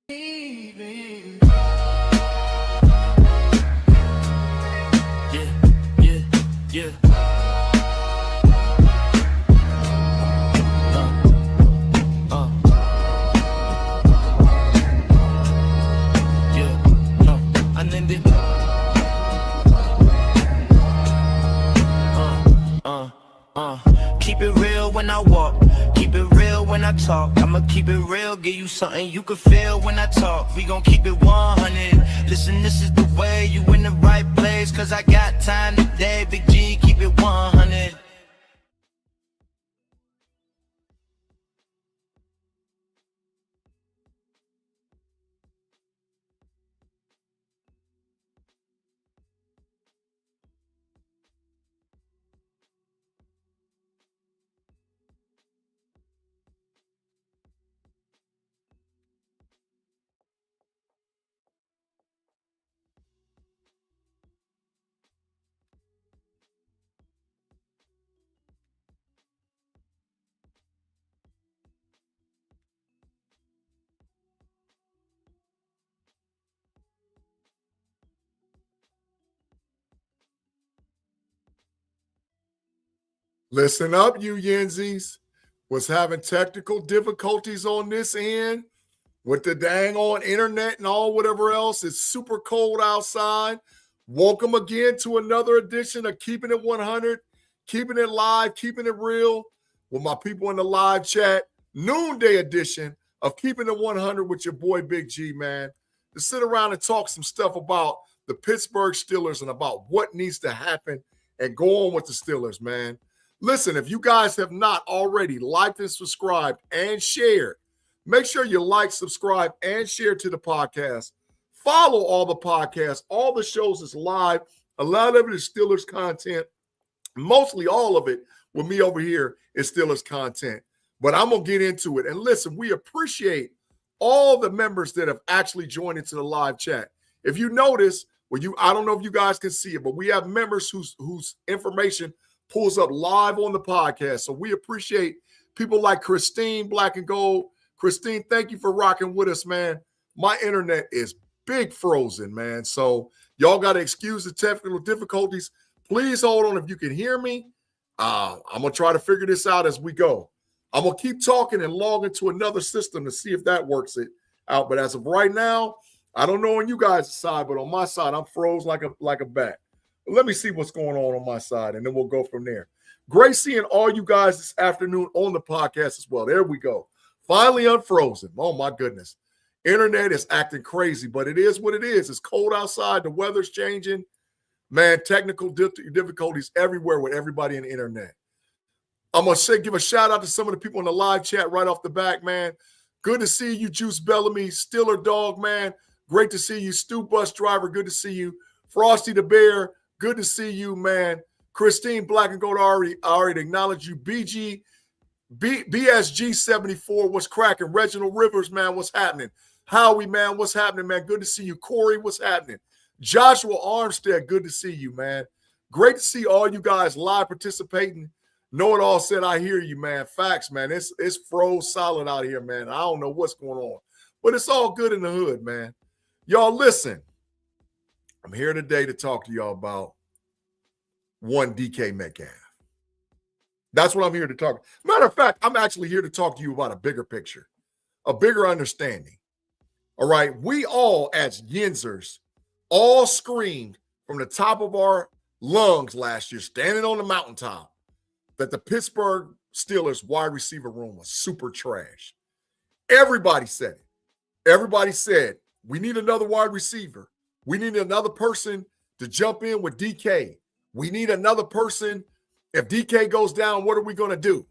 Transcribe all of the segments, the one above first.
Yeah. Keep it real when I walk, keep it real when I talk. I'ma keep it real, give you something you can feel when I talk. We gon' keep it 100. Listen, this is the way, you in the right place, cause I got time today. Big G, keep it 100. Listen up, you Yenzies. Was having technical difficulties on this end with the dang on internet and all whatever else. It's super cold outside. Welcome again to another edition of Keeping It 100, keeping it live, keeping it real with my people in the live chat. Noonday edition of Keeping It 100 with your boy Big G, man. To sit around and talk some stuff about the Pittsburgh Steelers and about what needs to happen and go on with the Steelers, man. Listen, if you guys have not already liked and subscribed and shared, make sure you like, subscribe, and share to the podcast. Follow all the podcasts. All the shows is live. A lot of it is Steelers content. Mostly all of it with me over here is Steelers content. But I'm going to get into it. And listen, we appreciate all the members that have actually joined into the live chat. If you notice, I don't know if you guys can see it, but we have members whose information pulls up live on the podcast. So we appreciate people like Christine, Black and Gold. Christine, thank you for rocking with us, man. My internet is big frozen, man. So y'all got to excuse the technical difficulties. Please hold on if you can hear me. I'm going to try to figure this out as we go. I'm going to keep talking and log into another system to see if that works it out. But as of right now, I don't know on you guys' side, but on my side, I'm froze like a bat. Let me see what's going on my side, and then we'll go from there. Great seeing all you guys this afternoon on the podcast as well. There we go. Finally unfrozen. Oh, my goodness. Internet is acting crazy, but it is what it is. It's cold outside. The weather's changing. Man, technical difficulties everywhere with everybody in the internet. I'm going to give a shout-out to some of the people in the live chat right off the back, man. Good to see you, Juice Bellamy, Stiller Dog, man. Great to see you, Stu Bus Driver. Good to see you. Frosty the Bear. Good to see you, man. Christine Black and Gold already acknowledged you. BSG74, what's cracking? Reginald Rivers, man, what's happening? Howie, man, what's happening, man? Good to see you. Corey, what's happening? Joshua Armstead, good to see you, man. Great to see all you guys live participating. KnoItallz said, I hear you, man. Facts, man. It's froze solid out here, man. I don't know what's going on. But it's all good in the hood, man. Y'all listen. I'm here today to talk to y'all about one DK Metcalf. That's what I'm here to talk. Matter of fact, I'm actually here to talk to you about a bigger picture, a bigger understanding. All right. We all, as Yinzers, all screamed from the top of our lungs last year, standing on the mountaintop, that the Pittsburgh Steelers wide receiver room was super trash. Everybody said it. Everybody said, we need another wide receiver. We need another person to jump in with DK. We need another person. If DK goes down, what are we going to do?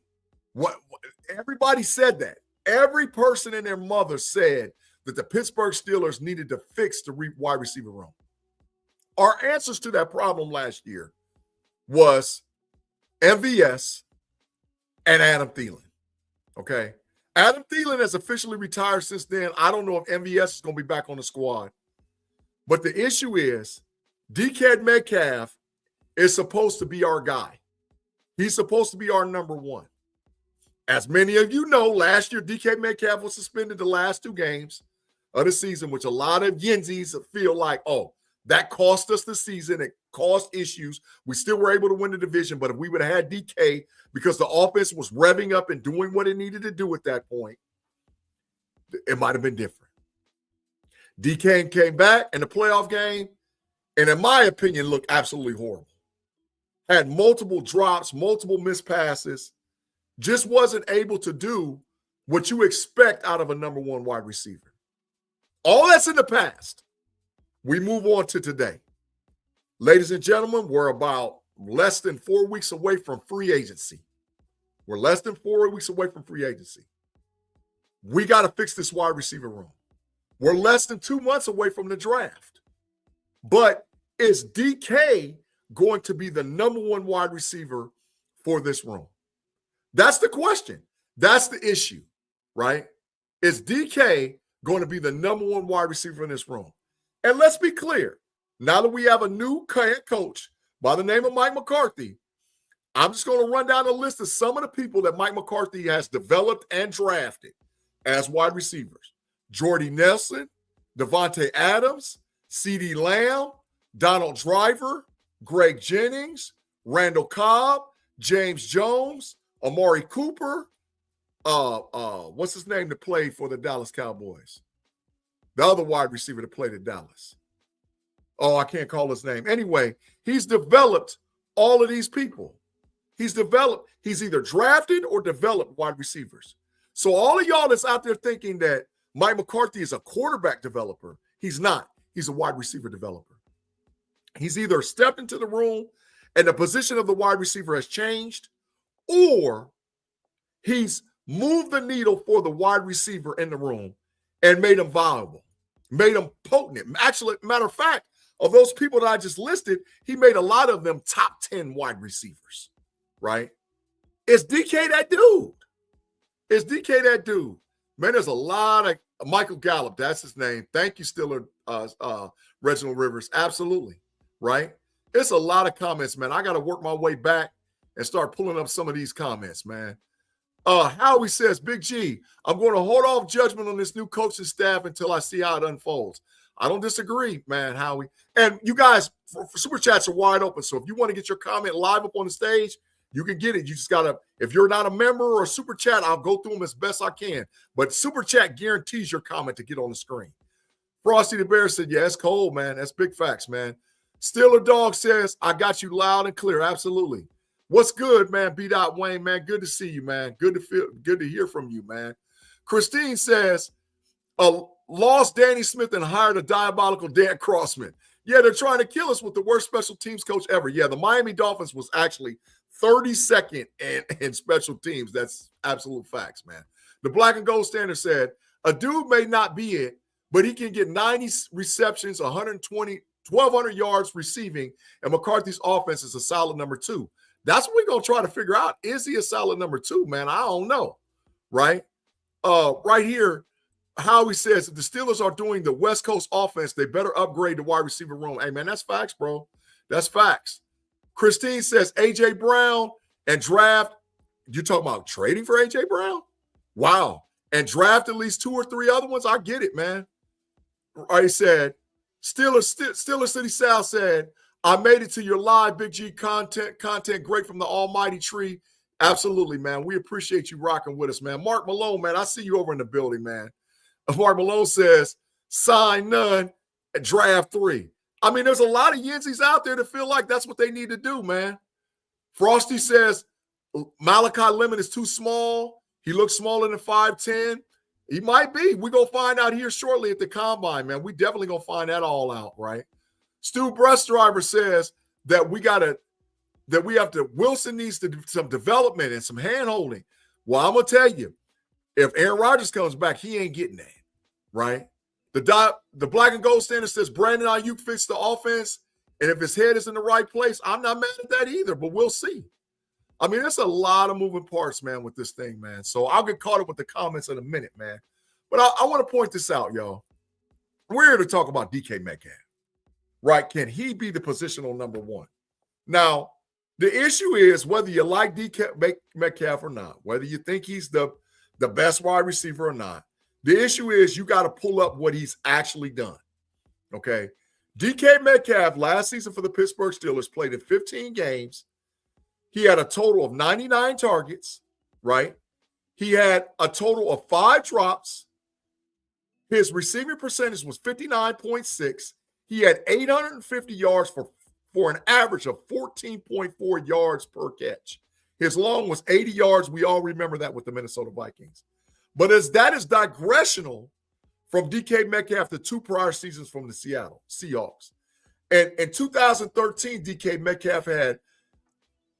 What? Everybody said that. Every person and their mother said that the Pittsburgh Steelers needed to fix the wide receiver room. Our answers to that problem last year was MVS and Adam Thielen. Okay? Adam Thielen has officially retired since then. I don't know if MVS is going to be back on the squad. But the issue is DK Metcalf is supposed to be our guy. He's supposed to be our number one. As many of you know, last year DK Metcalf was suspended the last two games. of the season, which a lot of Yenzies feel like, oh, that cost us the season. It caused issues. We still were able to win the division, but if we would have had DK, because the offense was revving up and doing what it needed to do at that point, it might have been different. DK came back in the playoff game, and in my opinion, looked absolutely horrible. Had multiple drops, multiple missed passes, just wasn't able to do what you expect out of a number one wide receiver. All that's in the past. We move on to today. Ladies and gentlemen, we're about less than 4 weeks away from free agency. We're less than 4 weeks away from free agency. We got to fix this wide receiver room. We're less than 2 months away from the draft. But is DK going to be the number one wide receiver for this room? That's the question. That's the issue, right? Is DK going to be the number one wide receiver in this room? And let's be clear. Now that we have a new head coach by the name of Mike McCarthy, I'm just going to run down a list of some of the people that Mike McCarthy has developed and drafted as wide receivers. Jordy Nelson, Devontae Adams, CeeDee Lamb, Donald Driver, Greg Jennings, Randall Cobb, James Jones, Amari Cooper, what's his name that played for the Dallas Cowboys? The other wide receiver that played at Dallas. Oh, I can't call his name. Anyway, he's developed all of these people. He's either drafted or developed wide receivers. So all of y'all that's out there thinking that Mike McCarthy is a quarterback developer, he's not. He's a wide receiver developer. He's either stepped into the room and the position of the wide receiver has changed, or he's moved the needle for the wide receiver in the room and made him valuable, made him potent. Actually, matter of fact, of those people that I just listed, he made a lot of them top 10 wide receivers, right? Is DK that dude? Is DK that dude? Man, there's a lot of Michael Gallup, that's his name. Thank you, Stiller, Reginald Rivers. Absolutely, right? It's a lot of comments, man. I got to work my way back and start pulling up some of these comments, man. Howie says, Big G, I'm going to hold off judgment on this new coaching staff until I see how it unfolds. I don't disagree, man, Howie. And you guys, for Super Chats are wide open. So if you want to get your comment live up on the stage, you can get it. You just got to, if you're not a member or a Super Chat, I'll go through them as best I can. But Super Chat guarantees your comment to get on the screen. Frosty the Bear said, yeah, it's cold, man. That's big facts, man. Steeler Dog says, I got you loud and clear. Absolutely. What's good, man? B. Wayne, man. Good to see you, man. Good to hear from you, man. Christine says, lost Danny Smith and hired a diabolical Dan Crossman. Yeah, they're trying to kill us with the worst special teams coach ever. Yeah, the Miami Dolphins was actually 32nd in special teams. That's absolute facts, man. The Black and Gold Standard said, a dude may not be it, but he can get 90 receptions, 1,200 yards receiving, and McCarthy's offense is a solid number 2. That's what we're going to try to figure out. Is he a solid number 2, man? I don't know, right? Right here, Howie says, if the Steelers are doing the West Coast offense, they better upgrade the wide receiver room. Hey, man, that's facts, bro. That's facts. Christine says, A.J. Brown and draft. You talking about trading for A.J. Brown? Wow. And draft at least 2 or 3 other ones? I get it, man. I said, Steeler City South said, I made it to your live Big G content great from the almighty tree. Absolutely, man. We appreciate you rocking with us, man. Mark Malone, man, I see you over in the building, man. Mark Malone says, sign none and draft 3. I mean, there's a lot of Yenzies out there that feel like that's what they need to do, man. Frosty says, Malachi Lemon is too small. He looks smaller than 5'10". He might be. We're going to find out here shortly at the Combine, man. We definitely going to find that all out, right? Stu Bus Driver says that Wilson needs to do some development and some hand-holding. Well, I'm going to tell you, if Aaron Rodgers comes back, he ain't getting that, right? The Black and Gold Standard says Brandon Ayuk fits the offense, and if his head is in the right place, I'm not mad at that either, but we'll see. I mean, there's a lot of moving parts, man, with this thing, man. So I'll get caught up with the comments in a minute, man. But I want to point this out, y'all. We're here to talk about DK Metcalf, right? Can he be the positional number 1? Now, the issue is whether you like DK Metcalf or not, whether you think he's the best wide receiver or not, The issue is you got to pull up what he's actually done. Okay. DK Metcalf last season for the Pittsburgh Steelers played in 15 games. He had a total of 99 targets, right? He had a total of 5 drops. His receiving percentage was 59.6. He had 850 yards for an average of 14.4 yards per catch. His long was 80 yards. We all remember that with the Minnesota Vikings. But that is digressional from DK Metcalf the 2 prior seasons from the Seattle Seahawks. And in 2013, DK Metcalf had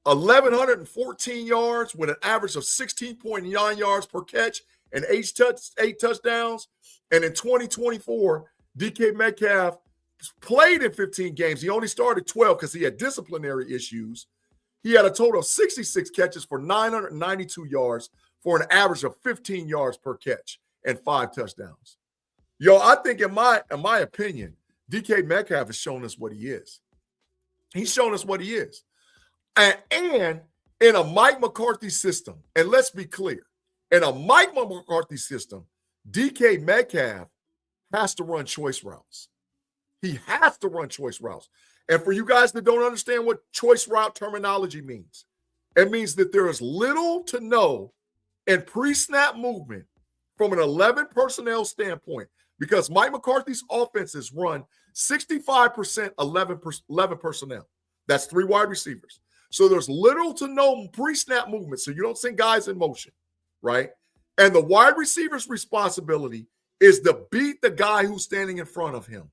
1,114 yards with an average of 16.9 yards per catch and 8 touchdowns. And in 2024, DK Metcalf played in 15 games. He only started 12 because he had disciplinary issues. He had a total of 66 catches for 992 yards for an average of 15 yards per catch and 5 touchdowns. Yo, I think in my opinion, DK Metcalf has shown us what he is. He's shown us what he is. And in a Mike McCarthy system, and let's be clear, in a Mike McCarthy system, DK Metcalf has to run choice routes. He has to run choice routes. And for you guys that don't understand what choice route terminology means, it means that there is little to no in pre-snap movement from an 11 personnel standpoint, because Mike McCarthy's offenses run 65% 11 personnel. That's 3 wide receivers. So there's little to no pre-snap movement. So you don't send guys in motion, right? And the wide receiver's responsibility is to beat the guy who's standing in front of him,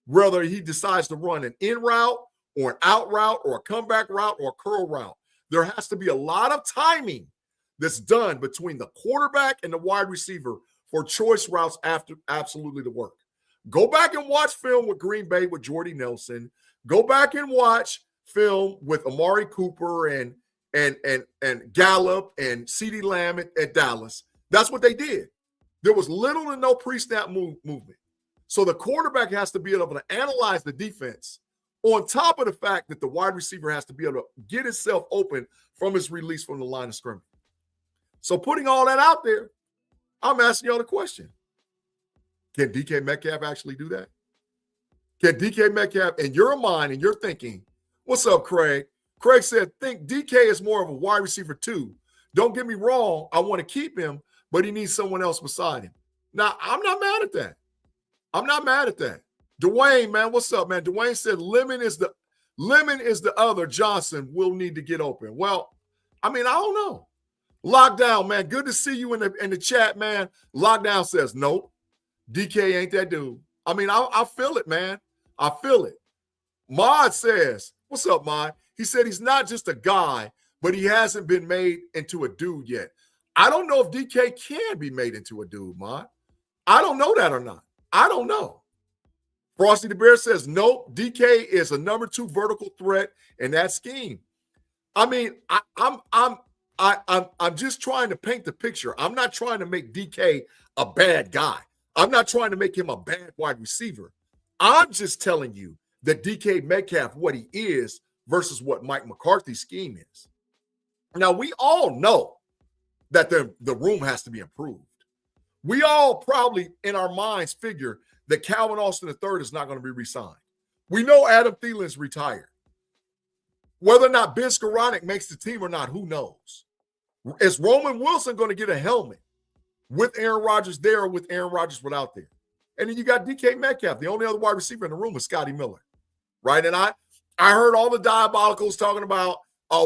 whether he decides to run an in route or an out route or a comeback route or a curl route. There has to be a lot of timing that's done between the quarterback and the wide receiver for choice routes after absolutely to work. Go back and watch film with Green Bay with Jordy Nelson. Go back and watch film with Amari Cooper and Gallup and CeeDee Lamb at Dallas. That's what they did. There was little to no pre-snap movement. So the quarterback has to be able to analyze the defense on top of the fact that the wide receiver has to be able to get himself open from his release from the line of scrimmage. So putting all that out there, I'm asking y'all the question. Can DK Metcalf actually do that? Can DK Metcalf, in your mind and your thinking, what's up, Craig? Craig said, think DK is more of a wide receiver too. Don't get me wrong. I want to keep him, but he needs someone else beside him. Now, I'm not mad at that. I'm not mad at that. Dwayne, man, what's up, man? Dwayne said Lemon is the other. Johnson will need to get open. Well, I mean, I don't know. Lockdown, man. Good to see you in the chat, man. Lockdown says, nope. DK ain't that dude. I mean, I feel it, man. I feel it. Mod says, what's up, Mod? He said he's not just a guy, but he hasn't been made into a dude yet. I don't know if DK can be made into a dude, Mod. I don't know that or not. I don't know. Frosty the Bear says, nope, DK is a number 2 vertical threat in that scheme. I mean, I'm just trying to paint the picture. I'm not trying to make DK a bad guy. I'm not trying to make him a bad wide receiver. I'm just telling you that DK Metcalf, what he is versus what Mike McCarthy's scheme is. Now, we all know that the room has to be improved. We all probably in our minds figure that Calvin Austin III is not going to be re-signed. We know Adam Thielen's retired. Whether or not Ben Skowronek makes the team or not, who knows? Is Roman Wilson going to get a helmet with Aaron Rodgers there or with Aaron Rodgers without there? And then you got DK Metcalf. The only other wide receiver in the room is Scotty Miller, right? And I heard all the diabolicals talking about,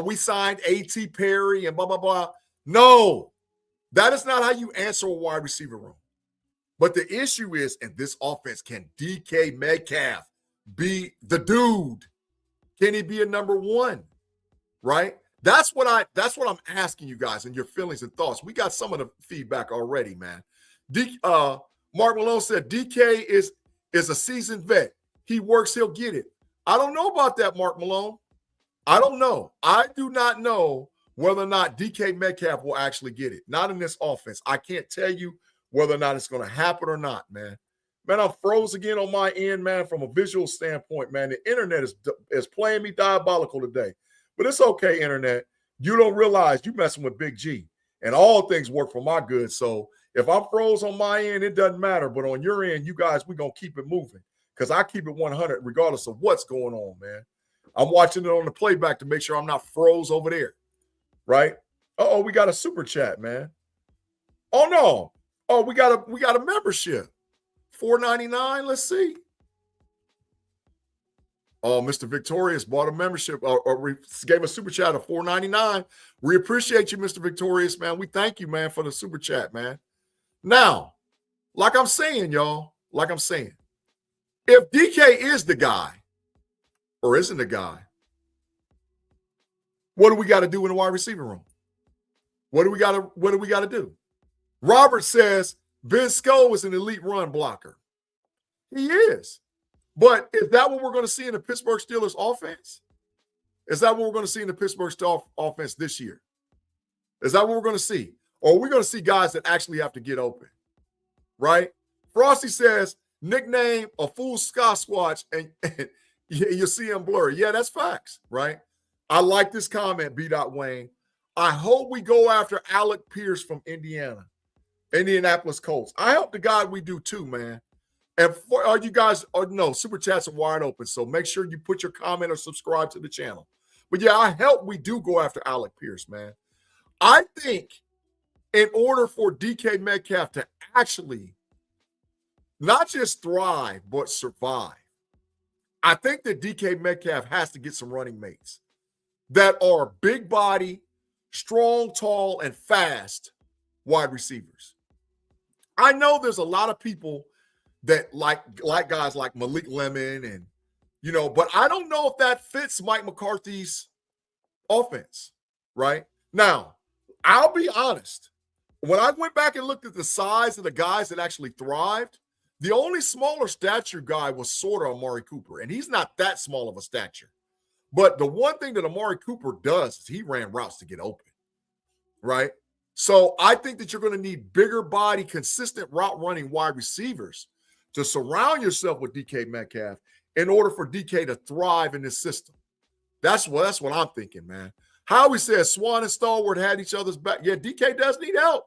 we signed A.T. Perry and blah, blah, blah. No, that is not how you answer a wide receiver room. But the issue is, in this offense, can DK Metcalf be the dude? Can he be a number 1? Right? That's what I'm asking you guys and your feelings and thoughts. We got some of the feedback already, man. Mark Malone said DK is a seasoned vet. He works, he'll get it. I don't know about that, Mark Malone. I don't know. I do not know whether or not DK Metcalf will actually get it. Not in this offense. I can't tell you whether or not it's going to happen or not, man. Man, I'm froze again on my end, man, from a visual standpoint, man. The internet is playing me diabolical today. But it's okay, internet. You don't realize you messing with Big G. And all things work for my good. So If I'm froze on my end, it doesn't matter. But on your end, you guys, we're going to keep it moving because I keep it 100 regardless of what's going on, man. I'm watching it on the playback to make sure I'm not froze over there, right? Uh-oh, we got a super chat, man. Oh, no. Oh, we got a membership. $4.99. Let's see. Oh, Mr. Victorious bought a membership or gave a super chat of $4.99. We appreciate you, Mr. Victorious, man. We thank you, man, for the super chat, man. Now, like I'm saying, y'all, if DK is the guy or isn't the guy, what do we got to do in the wide receiver room? What do we got to do? Robert says Ben Sco is an elite run blocker. He is. But is that what we're going to see in the Pittsburgh Steelers offense? Is that what we're going to see in the Pittsburgh Steelers offense this year? Is that what we're going to see? Or are we going to see guys that actually have to get open? Right? Frosty says, nickname a full Sasquatch and you'll see him blurry. Yeah, that's facts, right? I like this comment, B. Wayne. I hope we go after Alec Pierce from Indianapolis Colts. I hope to God we do too, man. And for all you guys, no, super chats are wide open. So make sure you put your comment or subscribe to the channel. But yeah, I hope we do go after Alec Pierce, man. I think in order for DK Metcalf to actually not just thrive, but survive, I think that DK Metcalf has to get some running mates that are big body, strong, tall, and fast wide receivers. I know there's a lot of people that like guys like Malik Lemon and, but I don't know if that fits Mike McCarthy's offense, right? Now, I'll be honest. When I went back and looked at the size of the guys that actually thrived, the only smaller stature guy was sort of Amari Cooper, and he's not that small of a stature. But the one thing that Amari Cooper does is he ran routes to get open, right? So I think that you're going to need bigger body, consistent route running wide receivers to surround yourself with DK Metcalf in order for DK to thrive in this system. That's what I'm thinking, man. Howie says Swan and Stalwart had each other's back. Yeah, DK does need help.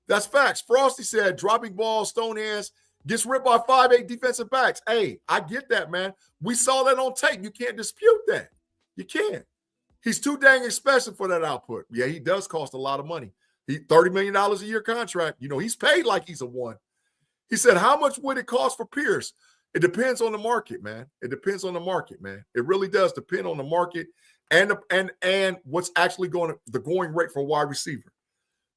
That's facts. Frosty said dropping balls, stone hands, gets ripped by 5'8" defensive backs. Hey, I get that, man. We saw that on tape. You can't dispute that. You can't. He's too dang expensive for that output. Yeah, he does cost a lot of money. He $30 million a year contract. He's paid like he's a one. He said, how much would it cost for Pierce? It depends on the market, man. It depends on the market, man. It really does depend on the market and what's actually the going rate for wide receiver.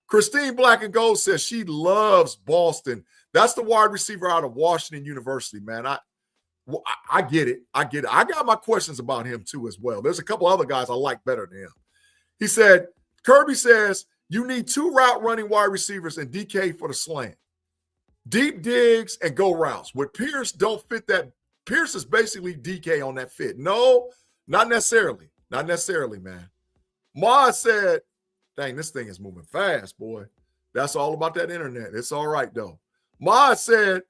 Christine Black and Gold says she loves Boston. That's the wide receiver out of Washington University, man. I get it. I get it. I got my questions about him too as well. There's a couple other guys I like better than him. He said, Kirby says, you need 2 route running wide receivers and DK for the slant. Deep digs and go routes. With Pierce, don't fit that. Pierce is basically DK on that fit. No, not necessarily. Not necessarily, man. Ma said, dang, this thing is moving fast, boy. That's all about that internet. It's all right, though. Ma said,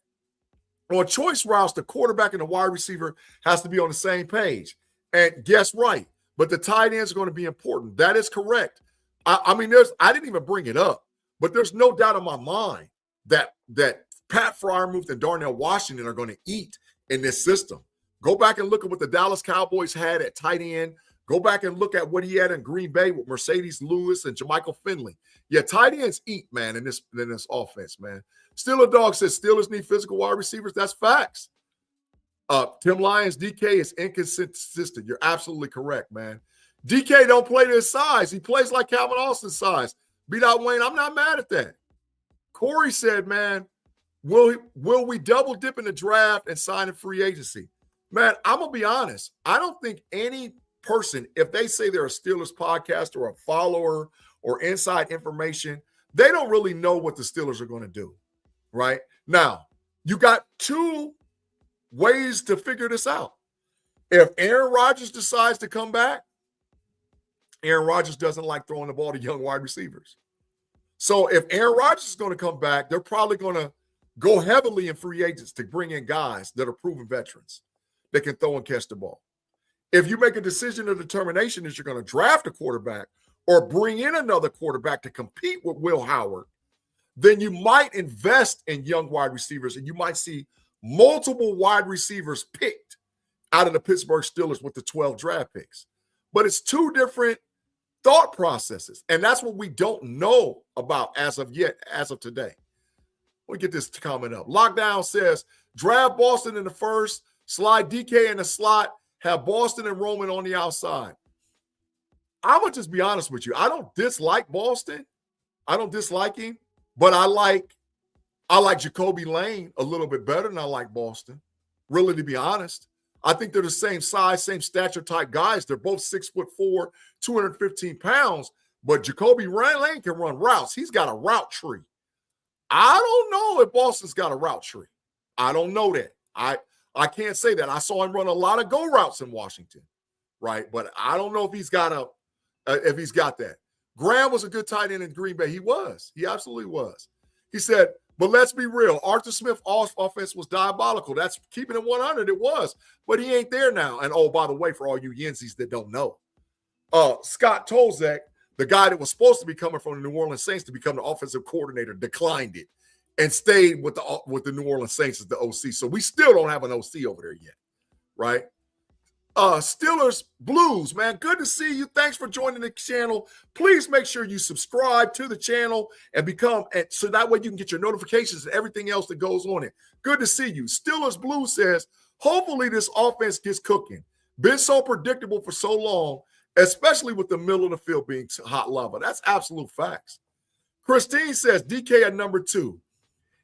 on choice routes, the quarterback and the wide receiver has to be on the same page. And guess right. But the tight ends are going to be important. That is correct. I didn't even bring it up, but there's no doubt in my mind that Pat Freiermuth and Darnell Washington are going to eat in this system. Go back and look at what the Dallas Cowboys had at tight end. Go back and look at what he had in Green Bay with Mercedes Lewis and Jermichael Finley. Yeah, tight ends eat, man, in this offense, man. Steeler Dog says Steelers need physical wide receivers. That's facts. Tim Lyons, DK is inconsistent. You're absolutely correct, man. DK don't play to his size. He plays like Calvin Austin's size. Beat out Wayne. I'm not mad at that. Corey said, man, will we double dip in the draft and sign in free agency? Man, I'm going to be honest. I don't think any person, if they say they're a Steelers podcaster or a follower or inside information, they don't really know what the Steelers are going to do, right? Now, you got 2 ways to figure this out. If Aaron Rodgers decides to come back, Aaron Rodgers doesn't like throwing the ball to young wide receivers. So if Aaron Rodgers is going to come back, they're probably going to go heavily in free agents to bring in guys that are proven veterans that can throw and catch the ball. If you make a decision or determination that you're going to draft a quarterback or bring in another quarterback to compete with Will Howard, then you might invest in young wide receivers and you might see multiple wide receivers picked out of the Pittsburgh Steelers with the 12 draft picks. But it's two different thought processes. And that's what we don't know about as of yet, as of today. Let me get this comment up. Lockdown says, draft Boston in the first, slide DK in the slot, have Boston and Roman on the outside. I'm going to just be honest with you. I don't dislike Boston. I don't dislike him, but I like Jacoby Lane a little bit better than I like Boston, really, to be honest. I think they're the same size, same stature type guys. They're both 6'4", 215 pounds, but Jacoby Lane can run routes. He's got a route tree. I don't know if Boston's got a route tree. I don't know that. I can't say that. I saw him run a lot of go routes in Washington, right? But I don't know if he's got that. Graham was a good tight end in Green Bay. He was. He absolutely was. He said, but let's be real. Arthur Smith's offense was diabolical. That's keeping it 100. It was. But he ain't there now. And, oh, by the way, for all you Yensies that don't know, Scott Tolzek, the guy that was supposed to be coming from the New Orleans Saints to become the offensive coordinator, declined it and stayed with the New Orleans Saints as the OC. So we still don't have an OC over there yet, right? Steelers Blues, man, good to see you. Thanks for joining the channel. Please make sure you subscribe to the channel and so that way you can get your notifications and everything else that goes on it. Good to see you. Steelers Blues says, hopefully this offense gets cooking. Been so predictable for so long, especially with the middle of the field being hot lava. That's absolute facts. Christine says, DK at number 2.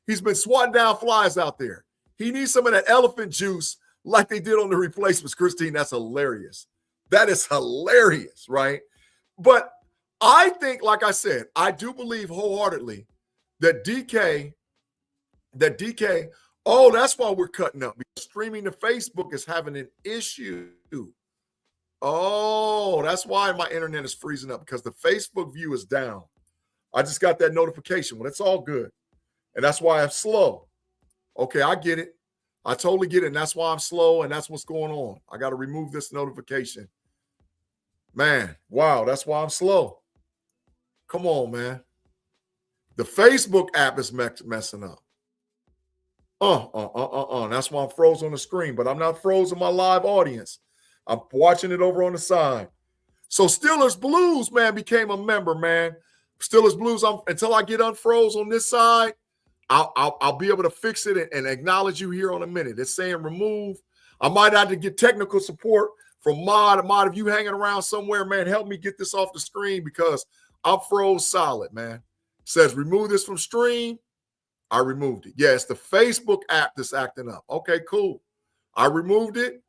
He's been swatting down flies out there. He needs some of that elephant juice like they did on the replacements. Christine, that's hilarious. That is hilarious, right? But I think, like I said, I do believe wholeheartedly that DK, oh, that's why we're cutting up. Because streaming to Facebook is having an issue. Oh, that's why my internet is freezing up, because the Facebook view is down. I just got that notification. Well, it's all good. And that's why I'm slow. Okay, I get it. I totally get it. And that's why I'm slow, and that's what's going on. I got to remove this notification. Man, wow, that's why I'm slow. Come on, man. The Facebook app is messing up. That's why I'm frozen on the screen, but I'm not frozen my live audience. I'm watching it over on the side. So Steelers Blues, man, became a member, man. Steelers Blues, until I get unfroze on this side, I'll be able to fix it and acknowledge you here on a minute. It's saying remove. I might have to get technical support from Mod. Mod, if you hanging around somewhere, man, help me get this off the screen because I'm froze solid, man. It says remove this from stream. I removed it. Yeah, it's the Facebook app that's acting up. Okay, cool. I removed it.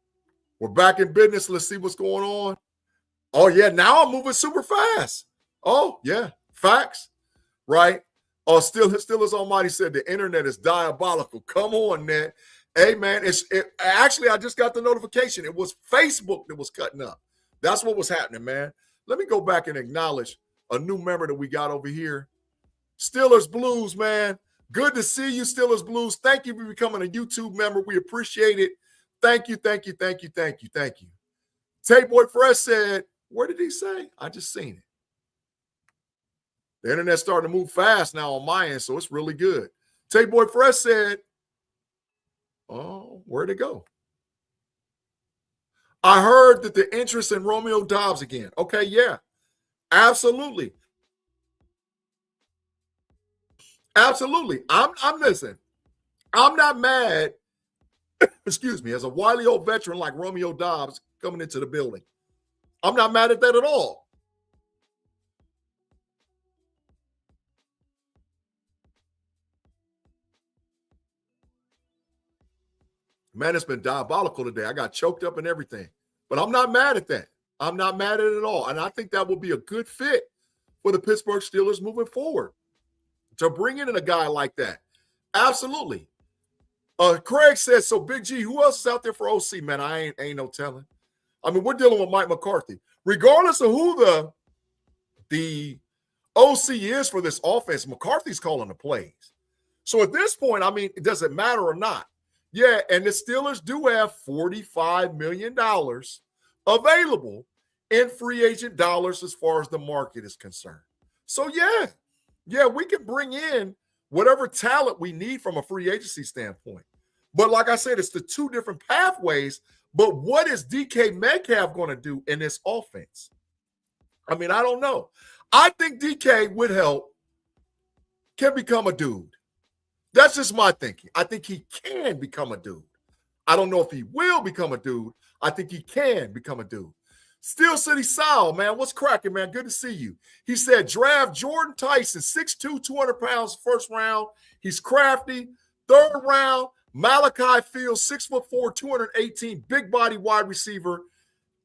We're back in business. Let's see what's going on. Oh, yeah, now I'm moving super fast. Oh, yeah, facts, right? Oh, Steelers Almighty said the internet is diabolical. Come on, Ned. Hey, man, actually, I just got the notification. It was Facebook that was cutting up. That's what was happening, man. Let me go back and acknowledge a new member that we got over here. Steelers Blues, man. Good to see you, Steelers Blues. Thank you for becoming a YouTube member. We appreciate it. Thank you, thank you, thank you, thank you, thank you. Tay Boy Fresh said, where did he say? I just seen it. The internet's starting to move fast now on my end, so it's really good. Tay Boy Fresh said, oh, where'd it go? I heard that the interest in Romeo Doubs again. Okay, yeah, absolutely. Absolutely. I'm listening. I'm not mad, excuse me, as a wily old veteran like Romeo Doubs coming into the building. I'm not mad at that at all. Man, it's been diabolical today. I got choked up and everything. But I'm not mad at that. I'm not mad at it at all. And I think that will be a good fit for the Pittsburgh Steelers moving forward. To bring in a guy like that. Absolutely. Craig says, so Big G, who else is out there for OC, man? I ain't no telling. I mean, we're dealing with Mike McCarthy. Regardless of who the OC is for this offense, McCarthy's calling the plays. So at this point, I mean, does it matter or not? Yeah, and the Steelers do have $45 million available in free agent dollars as far as the market is concerned. So, yeah, we can bring in whatever talent we need from a free agency standpoint. But like I said, it's the two different pathways. But what is DK Metcalf going to do in this offense? I mean, I don't know. I think DK, with help, can become a dude. That's just my thinking. I think he can become a dude. I don't know if he will become a dude. I think he can become a dude. Steel City Sal, man, what's cracking, man? Good to see you. He said, draft Jordan Tyson, 6'2", 200 pounds, first round. He's crafty. Third round, Malachi Fields, 6'4", 218, big body wide receiver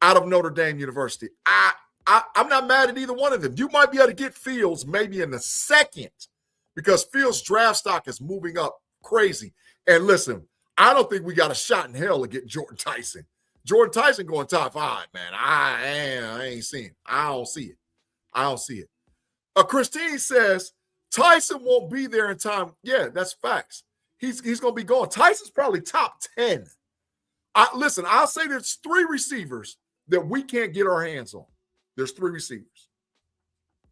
out of Notre Dame University. I'm not mad at either one of them. You might be able to get Fields maybe in the second because Fields' draft stock is moving up crazy. And listen, I don't think we got a shot in hell to get Jordan Tyson. Jordan Tyson going top 5, man. I ain't seeing it. I don't see it. Christine says Tyson won't be there in time. Yeah, that's facts. He's going to be gone. Tyson's probably top 10. Listen, I'll say there's 3 receivers that we can't get our hands on. There's 3 receivers.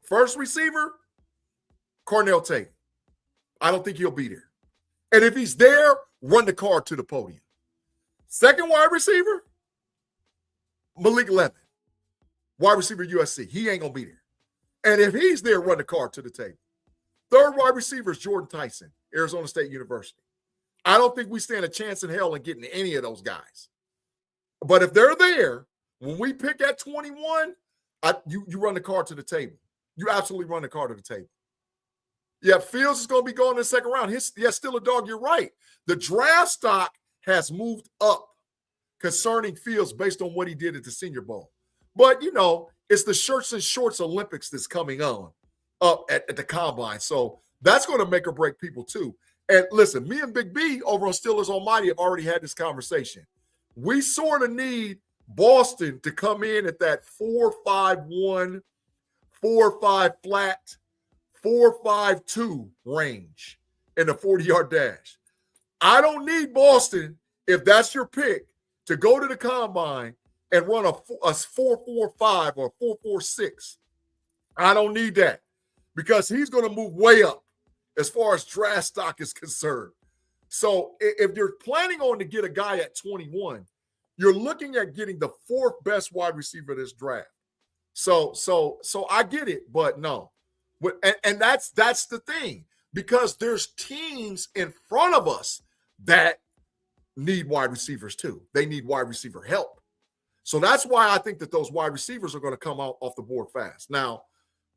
First receiver, Cornell Tate. I don't think he'll be there. And if he's there, run the card to the podium. Second wide receiver, Malik Levin, wide receiver USC. He ain't going to be there. And if he's there, run the card to the table. Third wide receiver is Jordan Tyson, Arizona State University. I don't think we stand a chance in hell in getting any of those guys. But if they're there, when we pick at 21, you run the card to the table. You absolutely run the card to the table. Yeah, Fields is going to be going in the second round. Still a dog. You're right. The draft stock has moved up concerning Fields based on what he did at the Senior Bowl. But, it's the shirts and shorts Olympics that's coming on up at the Combine. So that's going to make or break people too. And listen, me and Big B over on Steelers Almighty have already had this conversation. We sort of need Boston to come in at that 4-5-1, 4-5 flat, 4-5-2 range in the 40-yard dash. I don't need Boston, if that's your pick, to go to the Combine and run a 4-4-5 or 4-4-6. I don't need that because he's going to move way up as far as draft stock is concerned. So if you're planning on to get a guy at 21, you're looking at getting the 4th best wide receiver of this draft. So I get it, but no. And that's the thing, because there's teams in front of us that need wide receivers too. They need wide receiver help. So that's why I think that those wide receivers are going to come out off the board fast. Now,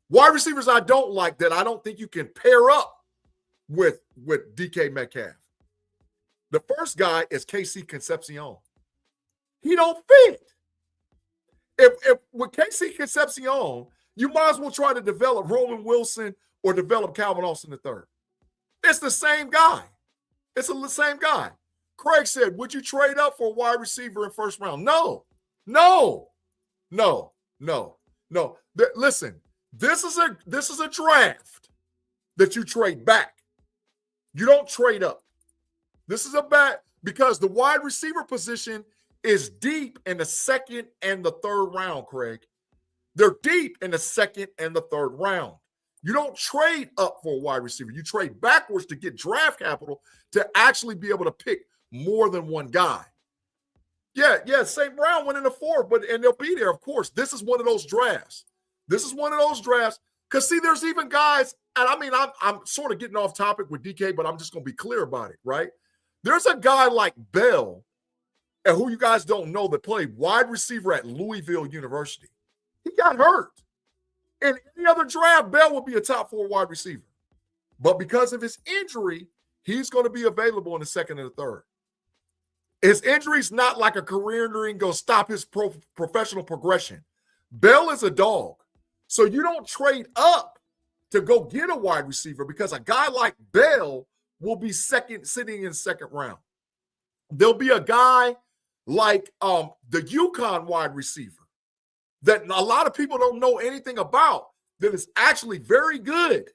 wide receivers I don't like that I don't think you can pair up with DK Metcalf. The first guy is KC Concepcion. He don't fit. If with KC Concepcion, you might as well try to develop Roman Wilson or develop Calvin Austin III. It's the same guy. It's the same guy. Craig said, would you trade up for a wide receiver in first round? No. Listen, this is a draft that you trade back. You don't trade up. This is a bet because the wide receiver position is deep in the second and the third round, Craig. They're deep in the second and the third round. You don't trade up for a wide receiver. You trade backwards to get draft capital to actually be able to pick more than one guy. Yeah, St. Brown went in the 4th, and they'll be there, of course. This is one of those drafts. Because, see, there's even guys, and I mean, I'm sort of getting off topic with DK, but I'm just going to be clear about it, right? There's a guy like Bell, and who you guys don't know, that played wide receiver at Louisville University. He got hurt. In any other draft, Bell would be a top 4 wide receiver. But because of his injury, he's going to be available in the second and the third. His injury's not like a career injury and go stop his professional progression. Bell is a dog. So you don't trade up to go get a wide receiver because a guy like Bell will be sitting in second round. There'll be a guy like the UConn wide receiver that a lot of people don't know anything about that is actually very good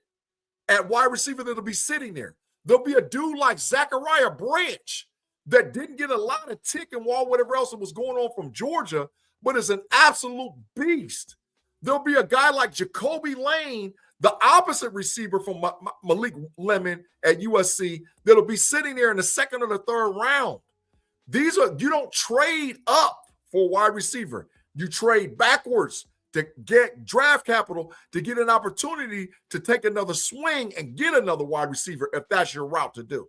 at wide receiver that'll be sitting there. There'll be a dude like Zachariah Branch that didn't get a lot of tick and whatever else that was going on from Georgia, but is an absolute beast. There'll be a guy like Jacoby Lane The opposite receiver from Malik Lemon at USC that'll be sitting there in the second or the third round. These are, you don't trade up for a wide receiver. You trade backwards to get draft capital to get an opportunity to take another swing and get another wide receiver if that's your route to do.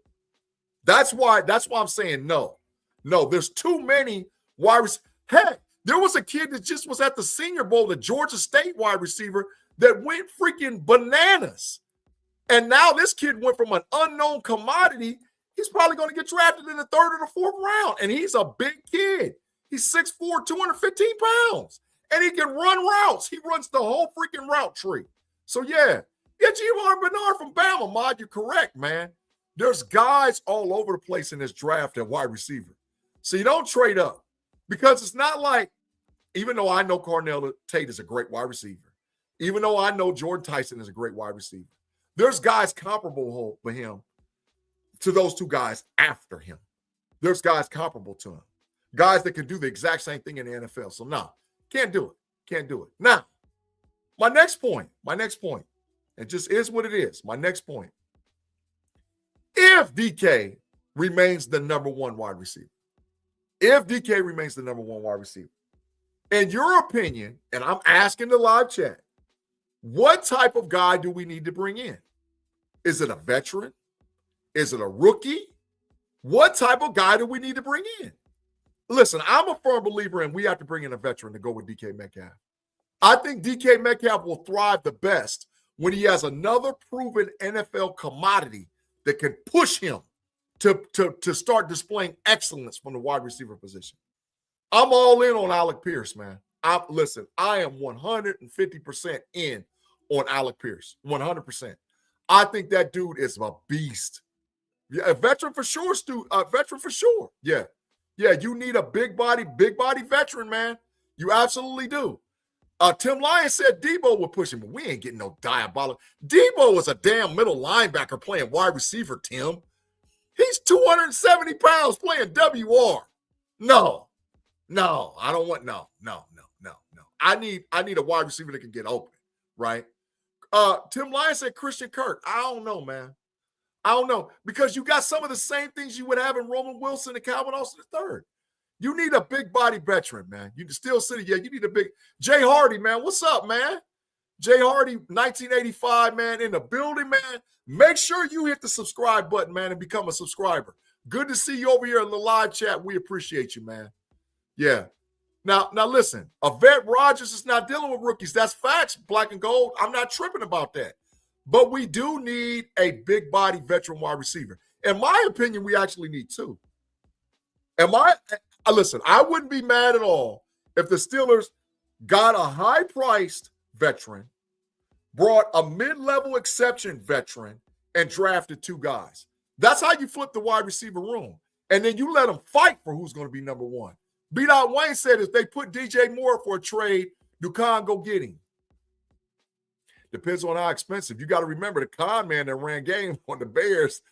That's why I'm saying no. No, there's too many wide receivers. Heck, there was a kid that just was at the Senior Bowl, the Georgia State wide receiver, that went freaking bananas. And now this kid went from an unknown commodity. He's probably going to get drafted in the third or the fourth round. And he's a big kid. He's 6'4", 215 pounds. And he can run routes. He runs the whole freaking route tree. So, yeah, Giovanni Bernard from Bama, Mod, you're correct, man. There's guys all over the place in this draft at wide receiver. So you don't trade up. Because it's not like, even though I know Cornell Tate is a great wide receiver, even though I know Jordan Tyson is a great wide receiver, there's guys comparable for him to those two guys after him. There's guys comparable to him. Guys that can do the exact same thing in the NFL. So, no, can't do it. Can't do it. Now, my next point, it just is what it is. My next point. If DK remains the number one wide receiver, in your opinion, and I'm asking the live chat, what type of guy do we need to bring in? Is it a veteran? Is it a rookie? What type of guy do we need to bring in? Listen, I'm a firm believer in we have to bring in a veteran to go with DK Metcalf. I think DK Metcalf will thrive the best when he has another proven NFL commodity that can push him to start displaying excellence from the wide receiver position. I'm all in on Alec Pierce, man. I am 150% in on Alec Pierce, 100%. I think that dude is a beast. Yeah, a veteran for sure, Stu. A veteran for sure. Yeah. Yeah, you need a big body veteran, man. You absolutely do. Tim Lyons said Debo would push him, but we ain't getting no diabolical. Debo is a damn middle linebacker playing wide receiver, Tim. He's 270 pounds playing WR. No, I don't want no. I need a wide receiver that can get open, right? Tim Lyons said Christian Kirk. I don't know, man. I don't know, because you got some of the same things you would have in Roman Wilson and Calvin Austin III. You need a big body veteran, man. You still City, yeah, you need a big Jay Hardy, man. What's up, man? Jay Hardy, 1985, man, in the building, man. Make sure you hit the subscribe button, man, and become a subscriber. Good to see you over here in the live chat. We appreciate you, man. Yeah. Now listen, Yvette Rogers is not dealing with rookies. That's facts, black and gold. I'm not tripping about that. But we do need a big body veteran wide receiver. In my opinion, we actually need two. Listen, I wouldn't be mad at all if the Steelers got a high-priced veteran, brought a mid-level exception veteran, and drafted two guys. That's how you flip the wide receiver room. And then you let them fight for who's going to be number one. B-Dot Wayne said if they put DJ Moore for a trade, do Khan go get him? Depends on how expensive. You got to remember the con man that ran game on the Bears.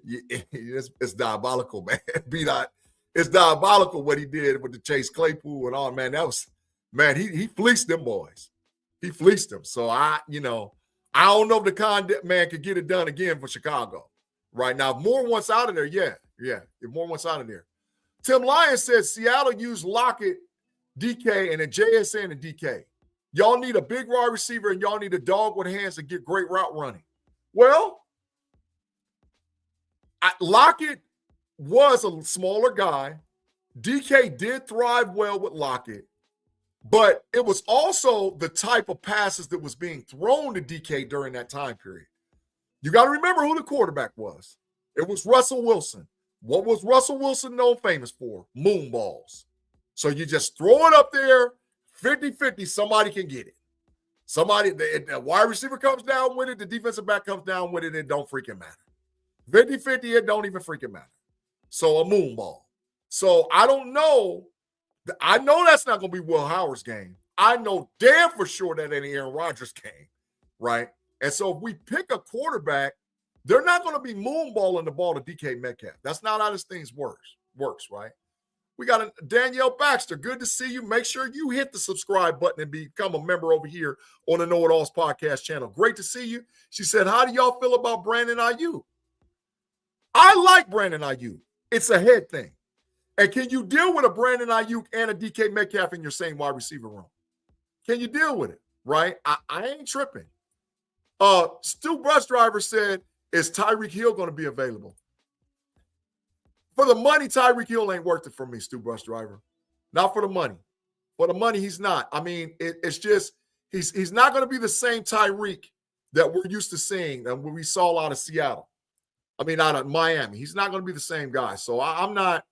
It's diabolical, man. B-Dot, it's diabolical what he did with the Chase Claypool and all, man. That was, man, he fleeced them boys. He fleeced them. So I don't know if the con man could get it done again for Chicago. Right now, if Moore wants out of there, yeah. If Moore wants out of there. Tim Lyons says Seattle used Lockett, DK, and then JSN and DK. Y'all need a big wide receiver, and y'all need a dog with hands to get great route running. Well, Lockett was a smaller guy. DK did thrive well with Lockett, but it was also the type of passes that was being thrown to DK during that time period. You got to remember who the quarterback was. It was Russell Wilson. What was Russell Wilson known famous for? Moon balls. So you just throw it up there, 50-50, somebody can get it. The wide receiver comes down with it, the defensive back comes down with it, it don't freaking matter. 50-50, it don't even freaking matter. So a moon ball. So I don't know. I know that's not going to be Will Howard's game. I know damn for sure that ain't Aaron Rodgers' game, right? And so if we pick a quarterback, they're not going to be moonballing the ball to DK Metcalf. That's not how this thing works, right? We got a Danielle Baxter. Good to see you. Make sure you hit the subscribe button and become a member over here on the KnoItallz podcast channel. Great to see you. She said, how do y'all feel about Brandon Ayuk? I like Brandon Ayuk. It's a head thing. And can you deal with a Brandon Ayuk and a DK Metcalf in your same wide receiver room? Can you deal with it? Right? I ain't tripping. Stu Bus Driver said, is Tyreek Hill going to be available? For the money, Tyreek Hill ain't worth it for me, Stu Bus Driver. Not for the money. For the money, he's not. I mean, it's just he's not going to be the same Tyreek that we're used to seeing and we saw out of Seattle. I mean, out of Miami. He's not going to be the same guy. So I'm not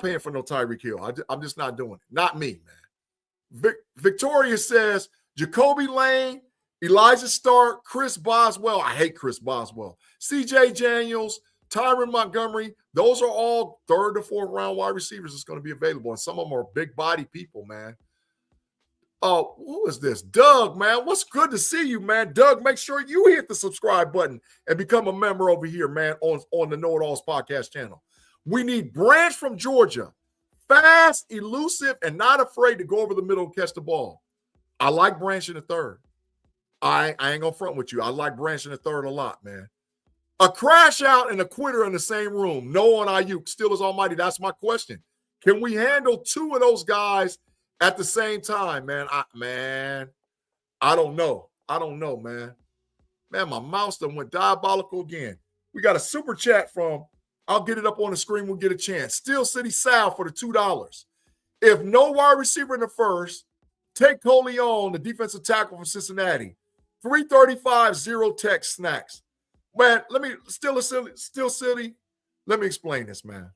paying for no Tyreek Hill. I'm just not doing it. Not me, man. Victoria says, Jacoby Lane, Elijah Stark, Chris Boswell. I hate Chris Boswell. CJ Daniels, Tyron Montgomery. Those are all 3rd to 4th round wide receivers that's going to be available. And some of them are big body people, man. Oh, who is this? Doug, man. What's good to see you, man. Doug, make sure you hit the subscribe button and become a member over here, man, on the KnoItallz podcast channel. We need Branch from Georgia. Fast, elusive, and not afraid to go over the middle and catch the ball. I like Branch in the 3rd. I ain't going to front with you. I like Branch in the 3rd a lot, man. A crash out and a quitter in the same room. No on Ayuk. Still is almighty. That's my question. Can we handle 2 of those guys at the same time, man? I don't know. I don't know, man. Man, my mouse done went diabolical again. We got a super chat from, I'll get it up on the screen. We'll get a chance. Steel City Sal for the $2. If no wide receiver in the 1st, take Coleon, the defensive tackle from Cincinnati. 335, 0 tech snacks. Man, Steel City, let me explain this, man.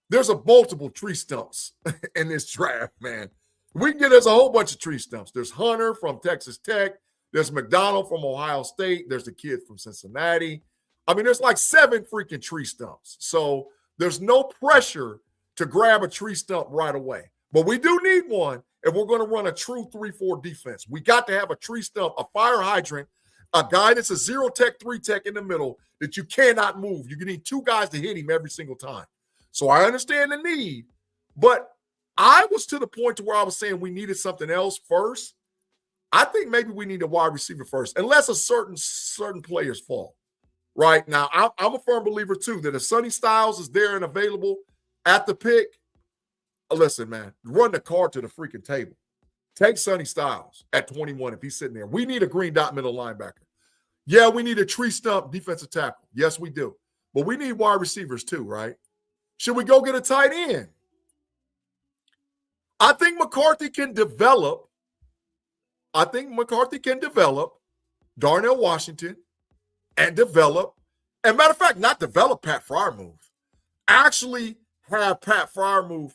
There's a multiple tree stumps in this draft, man. There's a whole bunch of tree stumps. There's Hunter from Texas Tech. There's McDonald from Ohio State. There's the kid from Cincinnati. I mean, there's like 7 freaking tree stumps. So there's no pressure to grab a tree stump right away. But we do need one if we're going to run a true 3-4 defense. We got to have a tree stump, a fire hydrant, a guy that's a 0 tech, 3 tech in the middle that you cannot move. You need 2 guys to hit him every single time. So I understand the need, but I was to the point to where I was saying we needed something else first. I think maybe we need a wide receiver first, unless a certain players fall. Right now, I'm a firm believer too that if Sonny Styles is there and available at the pick, listen, man, run the card to the freaking table. Take Sonny Styles at 21 if he's sitting there. We need a green dot middle linebacker. Yeah, we need a tree stump defensive tackle. Yes, we do. But we need wide receivers too, right? Should we go get a tight end? I think McCarthy can develop. Darnell Washington and develop. And matter of fact, not develop Pat Freiermuth. Actually have Pat Freiermuth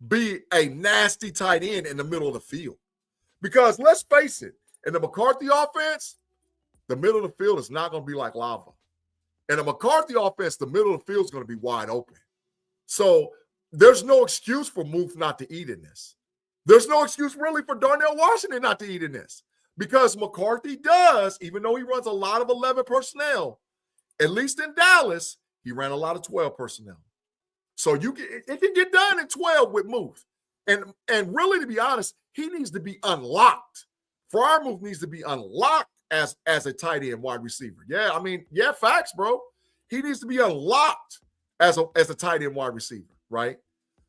be a nasty tight end in the middle of the field. Because let's face it, in the McCarthy offense, the middle of the field is not going to be like lava. In the McCarthy offense, the middle of the field is going to be wide open. So there's no excuse for Muth not to eat in this. There's no excuse really for Darnell Washington not to eat in this. Because McCarthy does, even though he runs a lot of 11 personnel, at least in Dallas, he ran a lot of 12 personnel. So it can get done in 12 with Muth. And really, to be honest, he needs to be unlocked. Freiermuth needs to be unlocked as a tight end wide receiver. Yeah, I mean, yeah, facts, bro. He needs to be unlocked as a tight end wide receiver, right?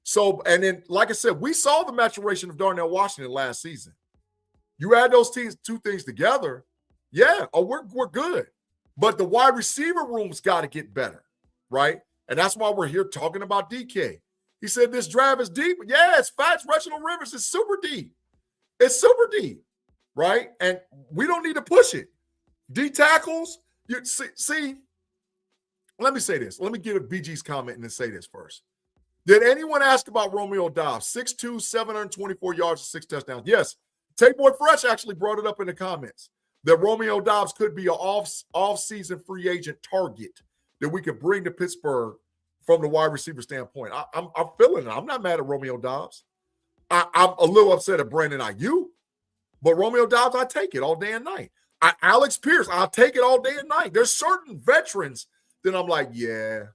So, and then, like I said, we saw the maturation of Darnell Washington last season. You add those two things together, yeah, we're good. But the wide receiver room's got to get better, right? And that's why we're here talking about DK. He said this draft is deep. Yeah, it's facts. Reginald Rivers is super deep. It's super deep, right? And we don't need to push it. D tackles, you see, let me say this. Let me give a BG's comment and then say this first. Did anyone ask about Romeo Doubs? 6'2", 724 yards and 6 touchdowns. Yes, Tate Boy Fresh actually brought it up in the comments that Romeo Doubs could be an off-season free agent target that we could bring to Pittsburgh from the wide receiver standpoint. I'm feeling it. I'm not mad at Romeo Doubs. I'm a little upset at Brandon Ayuk, but Romeo Doubs, I take it all day and night. Alex Pierce, I'll take it all day and night. There's certain veterans that I'm like, yeah,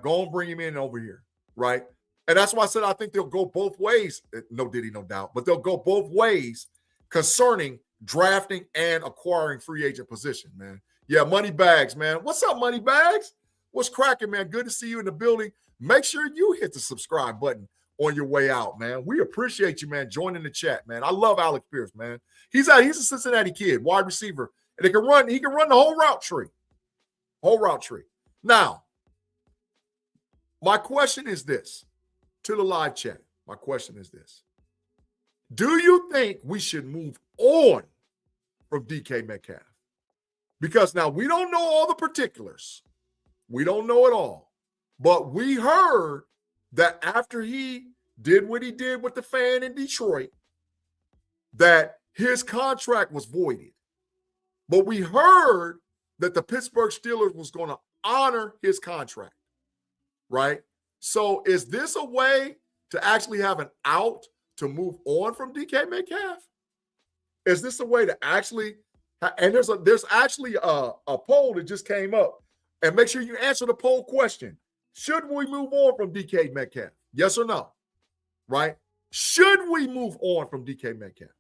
go and bring him in over here, right? And that's why I said I think they'll go both ways. No Diddy, no doubt. But they'll go both ways concerning drafting and acquiring free agent position, man. Yeah, Money Bags, man. What's up, Money Bags? What's cracking, man? Good to see you in the building. Make sure you hit the subscribe button on your way out, man. We appreciate you, man, joining the chat, man. I love Alec Pierce, man. He's a Cincinnati kid, wide receiver. And he can run the whole route tree. Whole route tree. Now, my question is this to the live chat. My question is this. Do you think we should move on from DK Metcalf? Because now we don't know all the particulars. We don't know it all. But we heard that after he did what he did with the fan in Detroit, that his contract was voided. But we heard that the Pittsburgh Steelers was going to honor his contract, right? So is this a way to actually have an out to move on from DK Metcalf? Is this a way to actually, and there's actually a poll that just came up, and make sure you answer the poll question. Should we move on from DK Metcalf? Yes or no, right? Should we move on from DK Metcalf?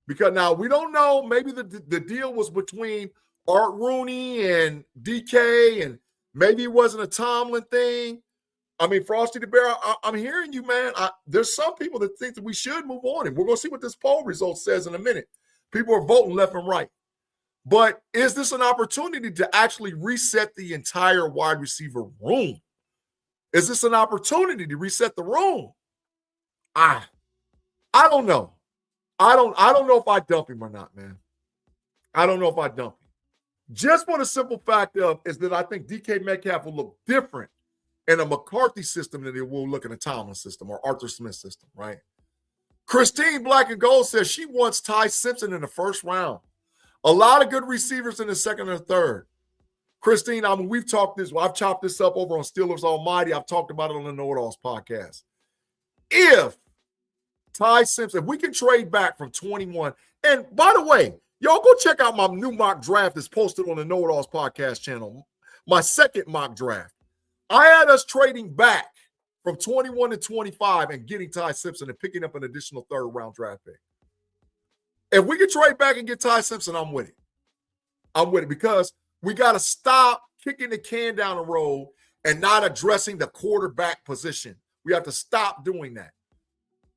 Because now we don't know, maybe the deal was between Art Rooney and DK, and maybe it wasn't a Tomlin thing. I mean, Frosty the Bear, I'm hearing you, man. There's some people that think that we should move on, and we're going to see what this poll result says in a minute. People are voting left and right. But is this an opportunity to actually reset the entire wide receiver room? Is this an opportunity to reset the room? I don't know. I don't know if I dump him or not, man. I don't know if I dump him. Just for the simple fact of is that I think DK Metcalf will look different in a McCarthy system than it will look in a Tomlin system or Arthur Smith system, right? Christine Black and Gold says she wants Ty Simpson in the first round. A lot of good receivers in the second and third. Christine, I mean, we've talked this. I've chopped this up over on Steelers Almighty. I've talked about it on the KnoItallz podcast. If Ty Simpson, if we can trade back from 21, and by the way, y'all go check out my new mock draft that's posted on the KnoItallz podcast channel, my second mock draft. I had us trading back from 21 to 25 and getting Ty Simpson and picking up an additional third-round draft pick. If we can trade back and get Ty Simpson, I'm with it. I'm with it because we got to stop kicking the can down the road and not addressing the quarterback position. We have to stop doing that,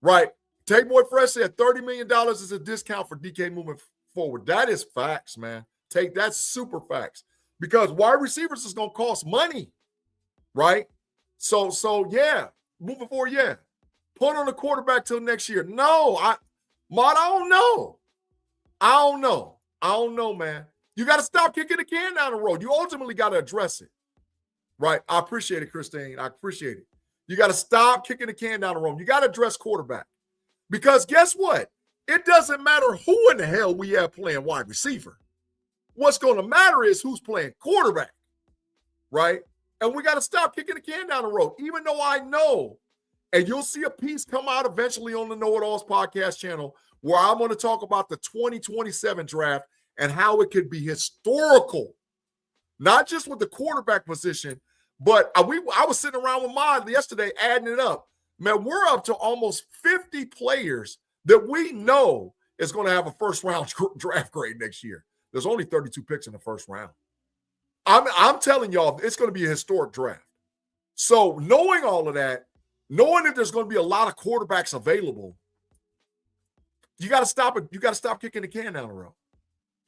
right? Take Boy Fresh said $30 million is a discount for DK moving forward. That is facts, man. That's super facts because wide receivers is going to cost money, right? So yeah, moving forward, yeah. Put on the quarterback till next year. No, I don't know. I don't know, man. You got to stop kicking the can down the road. You ultimately got to address it, right? I appreciate it, Christine. I appreciate it. You got to stop kicking the can down the road. You got to address quarterback because guess what? It doesn't matter who in the hell we have playing wide receiver. What's going to matter is who's playing quarterback, right? And we got to stop kicking the can down the road, even though I know, and you'll see a piece come out eventually on the KnoItallz podcast channel where I'm going to talk about the 2027 draft and how it could be historical, not just with the quarterback position, but I was sitting around with mine yesterday adding it up. Man, we're up to almost 50 players that we know is going to have a first-round draft grade next year. There's only 32 picks in the first round. I'm telling y'all, it's going to be a historic draft. So knowing all of that, knowing that there's going to be a lot of quarterbacks available, you got to stop it. You got to stop kicking the can down the road.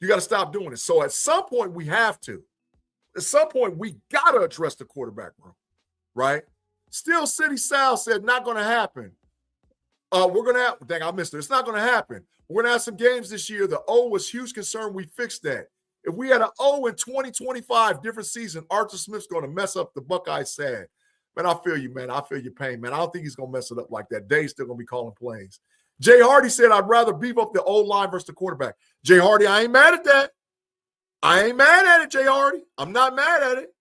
You got to stop doing it. So at some point, we have to. At some point, we got to address the quarterback room, right? Steel City Sal said, not going to happen. We're going to have, dang, I missed it. It's not going to happen. We're going to have some games this year. The O was huge concern. We fixed that. If we had an O in 2025, different season, Arthur Smith's going to mess up the Buckeyes sad. Man, I feel you, man. I feel your pain, man. I don't think he's going to mess it up like that. Dave's still going to be calling plays. Jay Hardy said, I'd rather beef up the O-line versus the quarterback. Jay Hardy, I ain't mad at that. I ain't mad at it, Jay Hardy. I'm not mad at it.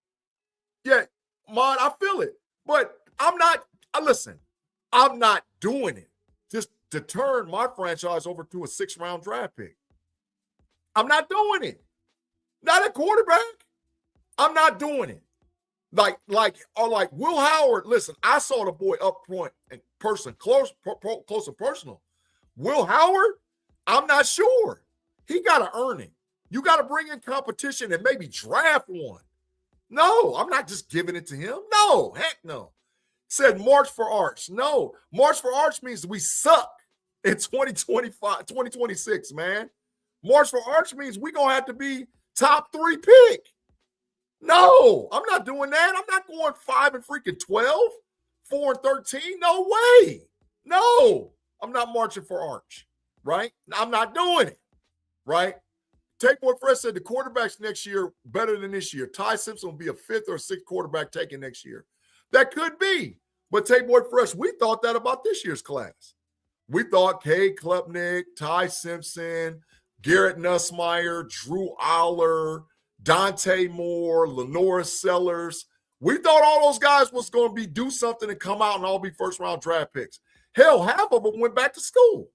Yeah, Mon, I feel it. But I'm not doing it just to turn my franchise over to a 6th-round draft pick. I'm not doing it. Not a quarterback. I'm not doing it. Like Will Howard. Listen, I saw the boy up front in person, close and personal. Will Howard, I'm not sure. He got to earn it. You got to bring in competition and maybe draft one. No, I'm not just giving it to him. No, heck no. Said March for Arch. No, March for Arch means we suck in 2025, 2026, man. March for Arch means we're going to have to be top 3 pick. No, I'm not doing that. I'm not going 5 and freaking 12, 4 and 13. No way. No, I'm not marching for Arch, right? I'm not doing it, right? Take Boy Fresh said the quarterbacks next year better than this year. Ty Simpson will be a 5th or 6th quarterback taken next year. That could be. But Take Boy Fresh, we thought that about this year's class. We thought Cade Klubnik, Ty Simpson, Garrett Nussmeier, Drew Aller, Dante Moore, Lenora Sellers. We thought all those guys was going to do something and come out and all be first-round draft picks. Hell, half of them went back to school.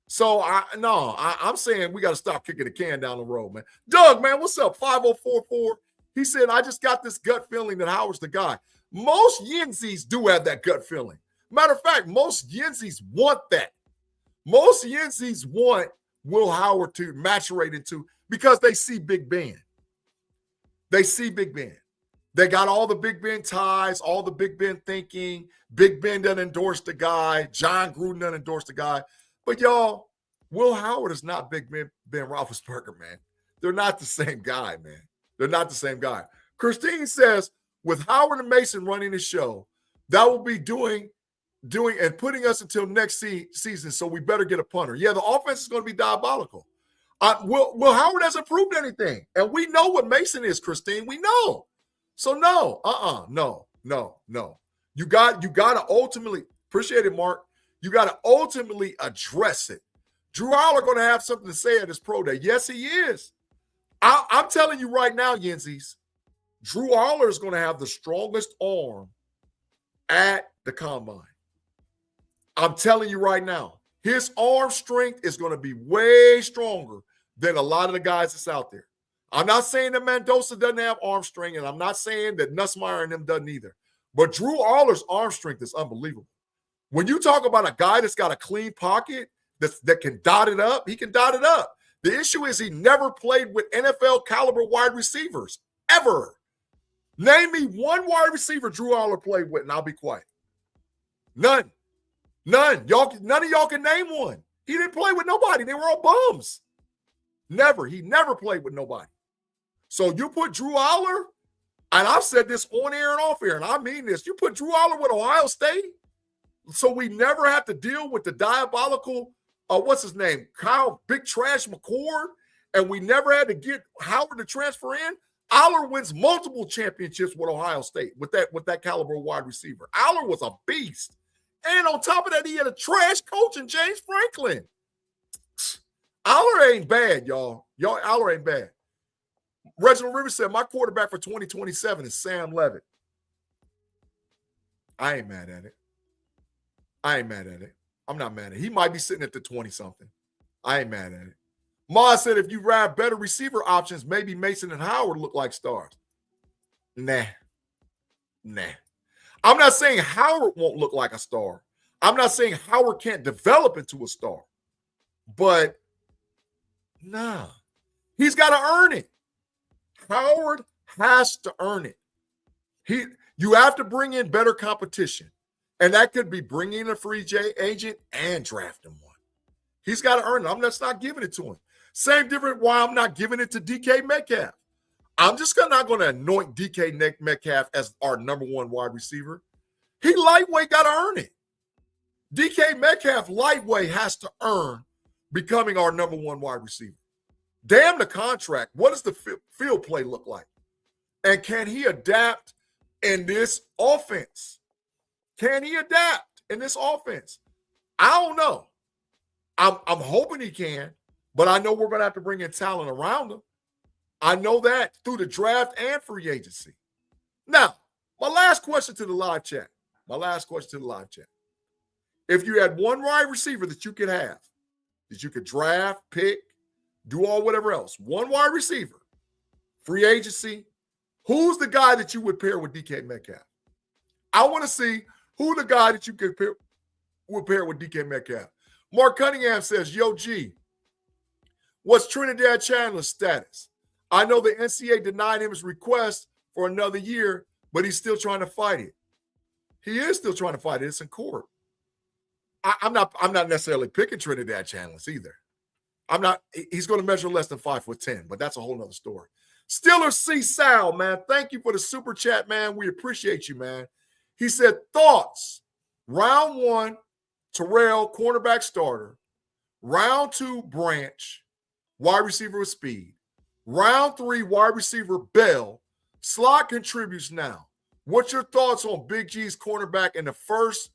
So, I'm saying we got to stop kicking the can down the road, man. Doug, man, what's up? 5044. He said, I just got this gut feeling that Howard's the guy. Most Yinzies do have that gut feeling. Matter of fact, most Yinzies want that. Most Yinzies want Will Howard to maturate into because they see Big Ben. They see Big Ben. They got all the Big Ben ties, all the Big Ben thinking. Big Ben doesn't endorse the guy. John Gruden doesn't endorse the guy. But y'all, Will Howard is not Big Ben Roethlisberger, man. They're not the same guy, man. They're not the same guy. Christine says, with Howard and Mason running the show, that will be doing and putting us until next season, so we better get a punter. Yeah, the offense is going to be diabolical. Will Howard hasn't proved anything, and we know what Mason is, Christine. We know. So no, no. You got to ultimately, appreciate it, Mark. You got to ultimately address it. Drew Aller going to have something to say at his pro day. Yes, he is. I'm telling you right now, Yenzies, Drew Aller is going to have the strongest arm at the combine. I'm telling you right now, his arm strength is going to be way stronger than a lot of the guys that's out there. I'm not saying that Mendoza doesn't have arm strength, and I'm not saying that Nussmeier and them doesn't either. But Drew Aller's arm strength is unbelievable. When you talk about a guy that's got a clean pocket that can dot it up, he can dot it up. The issue is he never played with NFL caliber wide receivers, ever. Name me one wide receiver Drew Aller played with, and I'll be quiet. None. None of y'all can name one. He didn't play with nobody. They were all bums. Never. He never played with nobody. So you put Drew Aller, and I've said this on air and off air, and I mean this. You put Drew Aller with Ohio State, so we never have to deal with the diabolical, what's his name, Kyle Big Trash McCord, and we never had to get Howard to transfer in. Aller wins multiple championships with Ohio State with that caliber wide receiver. Aller was a beast. And on top of that, he had a trash coach in James Franklin. Aller ain't bad, y'all. Aller ain't bad. Reginald Rivers said, my quarterback for 2027 is Sam Levitt. I ain't mad at it. I'm not mad at it. He might be sitting at the 20-something. I ain't mad at it. Ma said, if you grab better receiver options, maybe Mason and Howard look like stars. Nah. I'm not saying Howard won't look like a star. I'm not saying Howard can't develop into a star. But, nah. He's got to earn it. Howard has to earn it. You have to bring in better competition. And that could be bringing in a free agent and drafting one. He's got to earn it. I'm just not giving it to him. Same difference why I'm not giving it to DK Metcalf. I'm just not going to anoint DK Metcalf as our number one wide receiver. He lightweight got to earn it. DK Metcalf lightweight has to earn becoming our number one wide receiver. Damn the contract. What does the field play look like? And can he adapt in this offense? Can he adapt in this offense? I don't know. I'm hoping he can, but I know we're going to have to bring in talent around him. I know that through the draft and free agency. Now, my last question to the live chat. If you had one wide receiver that you could have, that you could draft, pick, do all whatever else, one wide receiver, free agency, Who's the guy that you would pair with DK Metcalf? I want to see who the guy that you could would pair with DK Metcalf. Mark Cunningham says, yo, G, what's Trinidad Chandler's status? I know the NCAA denied him his request for another year, but he's still trying to fight it. He is still trying to fight it. It's in court. I'm not necessarily picking Trinidad Chandler either. He's going to measure less than 5'10", but that's a whole nother story. Steelers C. Sal, man, thank you for the super chat, man. We appreciate you, man. He said, thoughts. Round 1, Terrell, cornerback starter. Round 2, Branch, wide receiver with speed. Round 3, wide receiver Bell. Slot contributes now. What's your thoughts on Big G's cornerback in the first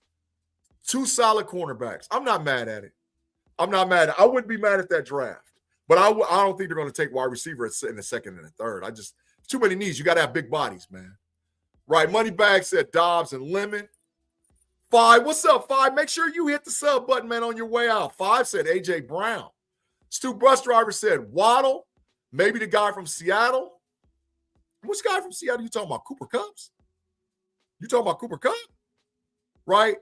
2 solid cornerbacks? I'm not mad at it. I'm not mad. I wouldn't be mad at that draft. But I don't think they're going to take wide receiver in the second and the third. Too many needs. You got to have big bodies, man. Right. Moneybag said Dobbs and Lemon. 5, what's up, 5? Make sure you hit the sub button, man, on your way out. 5 said A.J. Brown. Stu Bus Driver said Waddle. Maybe the guy from Seattle. Which guy from Seattle you talking about? Cooper Kupp? You talking about Cooper Kupp? Right?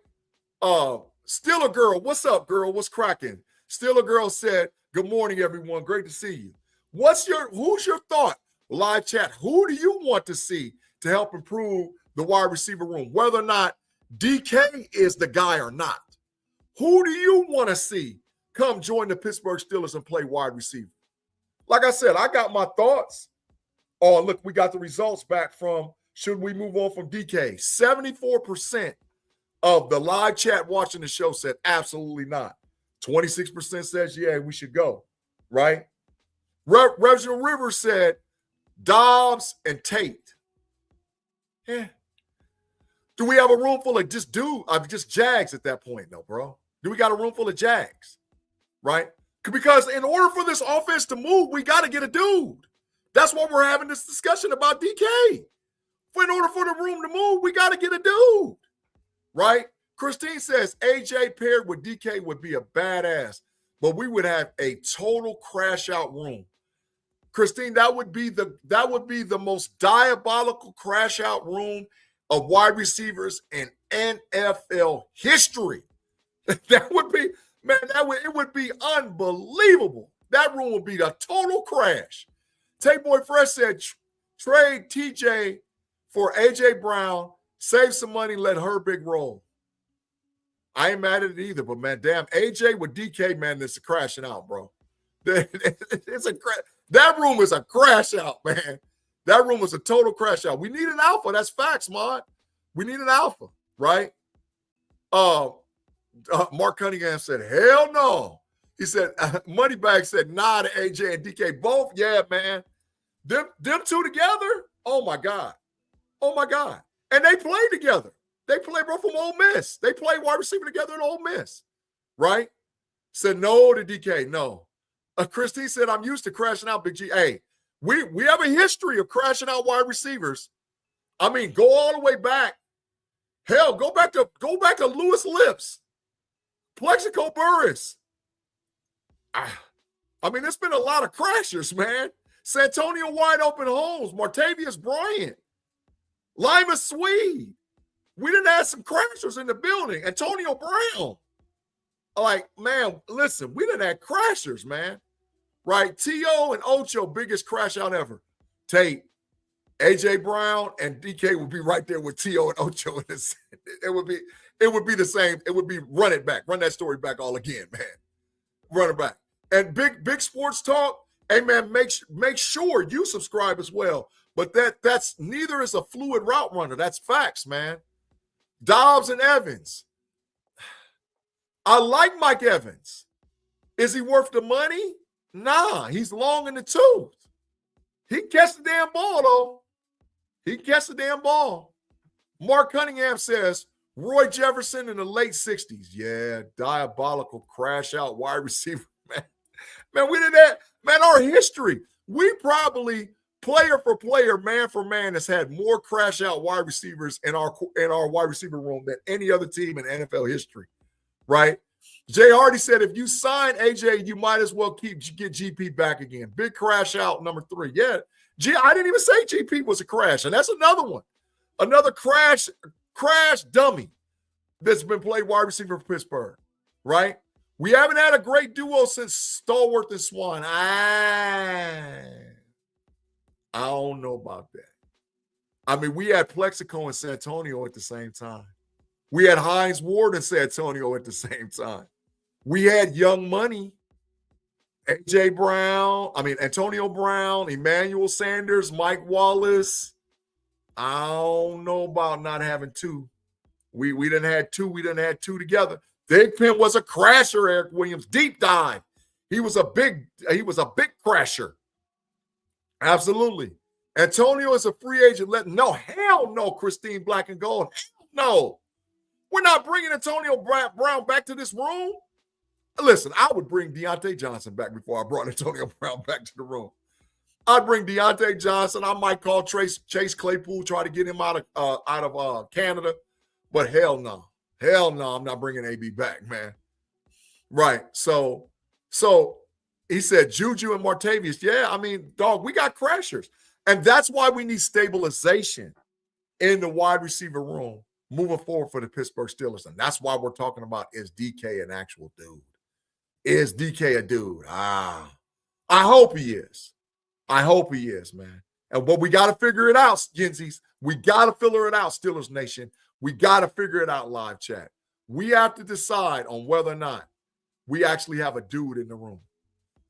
Still a Girl. What's up, girl? What's cracking? Still a Girl said, good morning, everyone. Great to see you. Who's your thought? Live chat. Who do you want to see to help improve the wide receiver room? Whether or not DK is the guy or not. Who do you want to see come join the Pittsburgh Steelers and play wide receiver? Like I said, I got my thoughts. Oh, look, we got the results back from should we move on from DK. 74% of the live chat watching the show said absolutely not. 26% says, yeah, we should go, right? Reginald Rivers said Dobbs and Tate. Yeah. Do we have a room full of just Jags at that point, though, bro? Do we got a room full of Jags, right? Because in order for this offense to move, we got to get a dude. That's why we're having this discussion about DK. In order for the room to move, we got to get a dude, right? Christine says AJ paired with DK would be a badass, but we would have a total crash out room. Christine, that would be the most diabolical crash out room of wide receivers in NFL history. That would be, man, it would be unbelievable. That room would be a total crash. Tay Boy Fresh said trade TJ for AJ Brown, save some money, let her big roll. I ain't mad at it either, but man, damn, AJ with DK, man, this is crashing out, bro. That room is a crash out, man. That room is a total crash out. We need an alpha. That's facts, Mod. We need an alpha, right? Mark Cunningham said, hell no. He said, Moneybag said, nah to AJ and DK. Both, yeah, man. Them two together, oh, my God. Oh, my God. And they play together. They play, bro, from Ole Miss. They play wide receiver together at Ole Miss, right? Said no to DK, no. Christine said, I'm used to crashing out, Big G. Hey, we have a history of crashing out wide receivers. I mean, go all the way back. Hell, go back to Lewis Lips, Plexico Burris. I mean, there's been a lot of crashers, man. Santonio Wide Open Holmes, Martavius Bryant, Lima Swede. We didn't have some crashers in the building. Antonio Brown. Like, man, listen, we didn't have crashers, man. Right? T.O. and Ocho, biggest crash out ever. Tate, A.J. Brown, and DK would be right there with T.O. and Ocho. It would be the same. It would be run it back. Run that story back all again, man. Run it back. And big sports talk, hey, man, make sure you subscribe as well. But that's neither is a fluid route runner. That's facts, man. Dobbs and Evans. I like Mike Evans. Is he worth the money? Nah, he's long in the tooth. He can catch the damn ball, though. He can catch the damn ball. Mark Cunningham says, Roy Jefferson in the late 60s. Yeah, diabolical crash out wide receiver, man. Man, we did that. Man, our history. We probably, player for player, man for man, has had more crash out wide receivers in our wide receiver room than any other team in NFL history, right? Jay Hardy said, if you sign AJ, you might as well get GP back again. Big crash out, number 3. Yeah, I didn't even say GP was a crash, and that's another one. Another crash dummy that's been played wide receiver for Pittsburgh, right? We haven't had a great duo since Stallworth and Swan. I don't know about that. I mean, we had Plexico and Santonio at the same time. We had Hines Ward and Santonio at the same time. We had Young Money, Antonio Brown, Emmanuel Sanders, Mike Wallace. I don't know about not having two. We didn't have two. We didn't have two together. Thigpen was a crasher, Eric Williams. Deep dive. He was a big crasher. Absolutely. Antonio is a free agent. Hell no, Christine Black and Gold. Hell no. We're not bringing Antonio Brown back to this room. Listen, I would bring Deontay Johnson back before I brought Antonio Brown back to the room. I'd bring Deontay Johnson. I might call Chase Claypool, try to get him out of Canada. But hell no. Hell no, I'm not bringing AB back, man. Right. So he said Juju and Martavius. Yeah, I mean, dog, we got crashers. And that's why we need stabilization in the wide receiver room moving forward for the Pittsburgh Steelers. And that's why we're talking about, is DK an actual dude? Is DK a dude? I hope he is. I hope he is, man. But we got to figure it out, Yenzies. We got to figure it out, Steelers Nation. We got to figure it out, live chat. We have to decide on whether or not we actually have a dude in the room.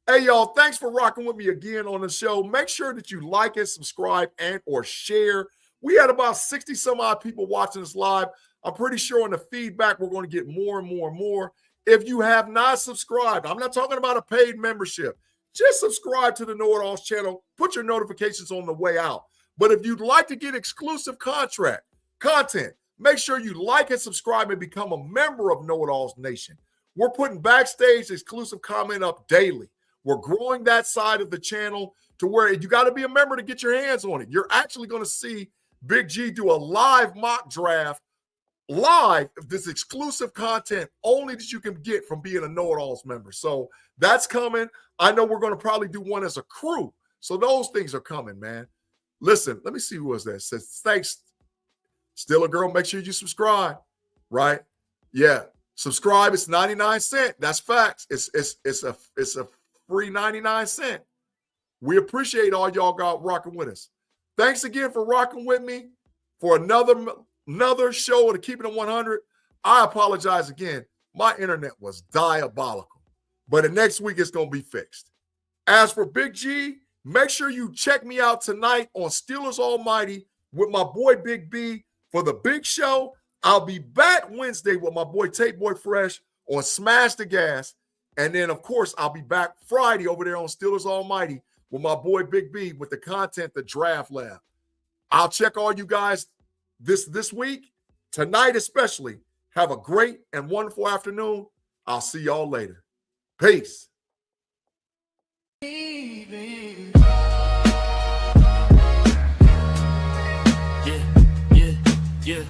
Hey, y'all, thanks for rocking with me again on the show. Make sure that you like and subscribe or share. We had about 60 some odd people watching us live. I'm pretty sure on the feedback, we're going to get more and more and more. If you have not subscribed, I'm not talking about a paid membership. Just subscribe to the KnoItallz channel. Put your notifications on the way out. But if you'd like to get exclusive content, make sure you like and subscribe and become a member of KnoItallz Nation. We're putting backstage exclusive comment up daily. We're growing that side of the channel to where you got to be a member to get your hands on it. You're actually going to see Big G do a live mock draft, this exclusive content only that you can get from being a KnoItallz member. So that's coming. I know we're going to probably do one as a crew. So those things are coming, man. Listen, let me see who was that. Says, thanks, Still a Girl. Make sure you subscribe, right? Yeah, subscribe. It's 99 cents. That's facts. It's a free 99 cents. We appreciate all y'all got rocking with us. Thanks again for rocking with me for another show of the Keeping It 100. I apologize again. My internet was diabolical, but the next week it's going to be fixed. As for Big G, make sure you check me out tonight on Steelers Almighty with my boy Big B for the big show. I'll be back Wednesday with my boy Tape Boy Fresh on Smash the Gas. And then, of course, I'll be back Friday over there on Steelers Almighty with my boy Big B with the content, the Draft Lab. I'll check all you guys this week, tonight especially. Have a great and wonderful afternoon. I'll see y'all later. Peace. Yeah.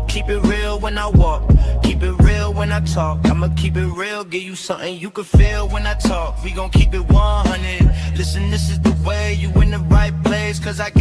Keep it real when I walk, keep it real when I talk. I'ma keep it real, give you something you can feel when I talk. We gon' keep it 100. Listen, this is the way, you in the right place, cause I got